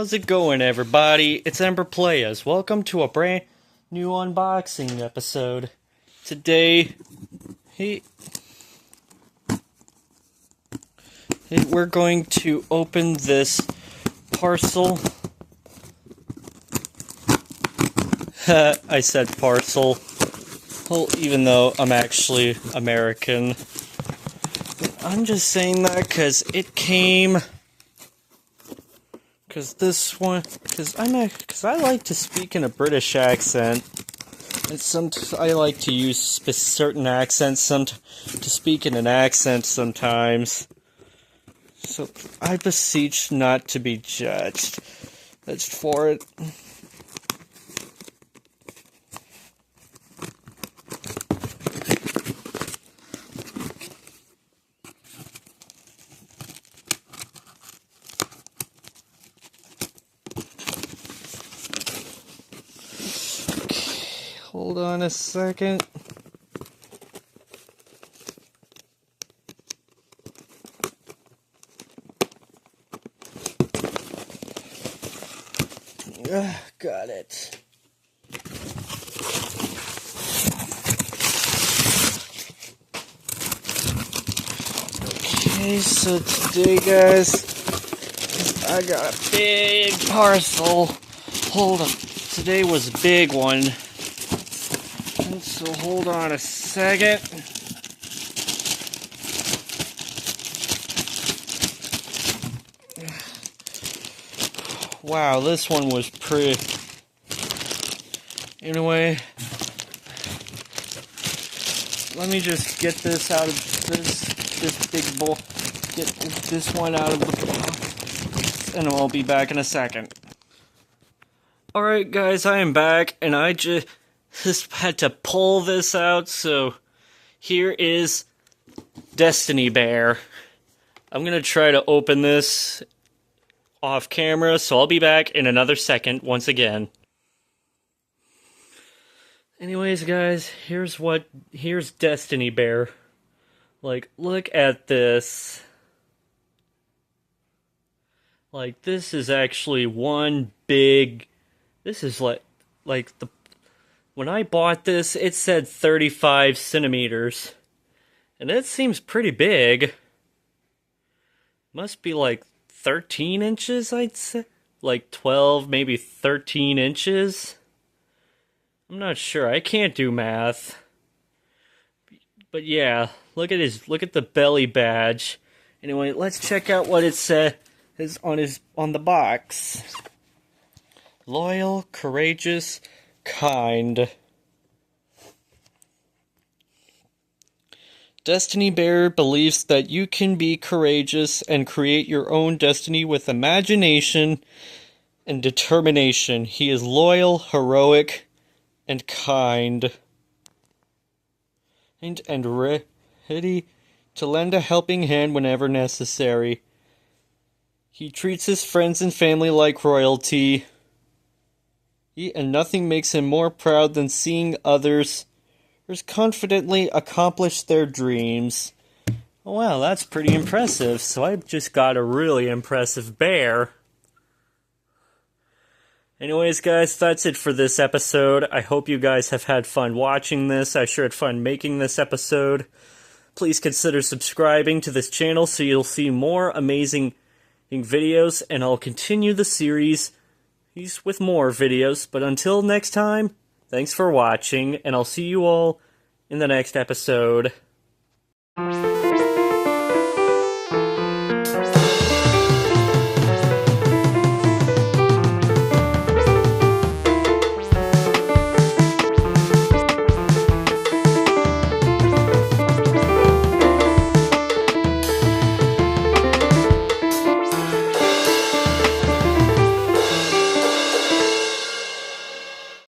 How's it going, everybody? It's Ember Playas. Welcome to a brand new unboxing episode. Today, we're going to open this parcel. I said parcel. Well, even though I'm actually American. I'm just saying that because it came... Because I like to speak in a British accent, and I like to use certain accents to speak in an accent sometimes. So I beseech not to be judged for it. Hold on a second. Got it. Okay, so today, guys, I got a big parcel. Hold on. Today was a big one. So hold on a second. Wow, this one was pretty. Anyway, let me just get this out of this big bowl. Get this one out of the box, and I'll be back in a second. Alright, guys, I am back, and I just had to pull this out, so here is Destiny Bear. I'm gonna try to open this off camera, so I'll be back in another second once again. Anyways, guys, here's Destiny Bear. Like, look at this. Like, this is actually one big... This is like the... When I bought this, it said 35 centimeters. And it seems pretty big. Must be like 13 inches, I'd say. Like 12, maybe 13 inches. I'm not sure. I can't do math. But yeah, look at the belly badge. Anyway, let's check out what it says on the box. Loyal, courageous, kind. Destiny Bear believes that you can be courageous and create your own destiny with imagination and determination. He is loyal, heroic, and kind. And ready to lend a helping hand whenever necessary. He treats his friends and family like royalty. And nothing makes him more proud than seeing others confidently accomplish their dreams. Oh, wow, that's pretty impressive. So I just got a really impressive bear. Anyways, guys, that's it for this episode. I hope you guys have had fun watching this. I sure had fun making this episode. Please consider subscribing to this channel so you'll see more amazing videos, and I'll continue the series with more videos. But until next time, thanks for watching, and I'll see you all in the next episode.